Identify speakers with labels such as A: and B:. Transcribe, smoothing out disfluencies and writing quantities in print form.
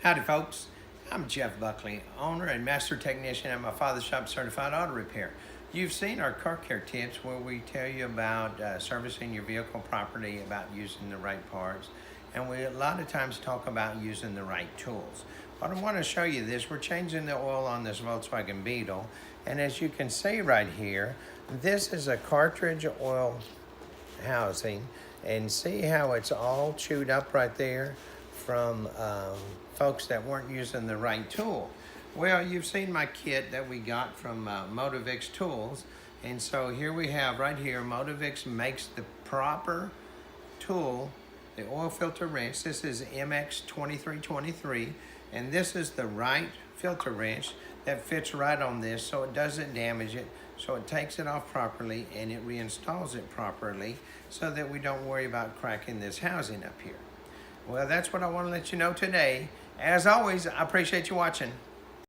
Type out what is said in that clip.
A: Howdy folks, I'm Jeff Buckley, owner and master technician at my father's shop, Certified Auto Repair. You've seen our car care tips where we tell you about servicing your vehicle properly, about using the right parts, and we a lot of times talk about using the right tools. But I want to show you this. We're changing the oil on this Volkswagen Beetle, and as you can see right here, this is a cartridge oil housing, and see how it's all chewed up right there from folks that weren't using the right tool. Well, you've seen my kit that we got from Motivx tools, and so here we have right here, Motivx makes the proper tool, the oil filter wrench. This is MX2323, and this is the right filter wrench that fits right on this so it doesn't damage it, so it takes it off properly and it reinstalls it properly so that we don't worry about cracking this housing up here. Well, that's what I want to let you know today. As always, I appreciate you watching.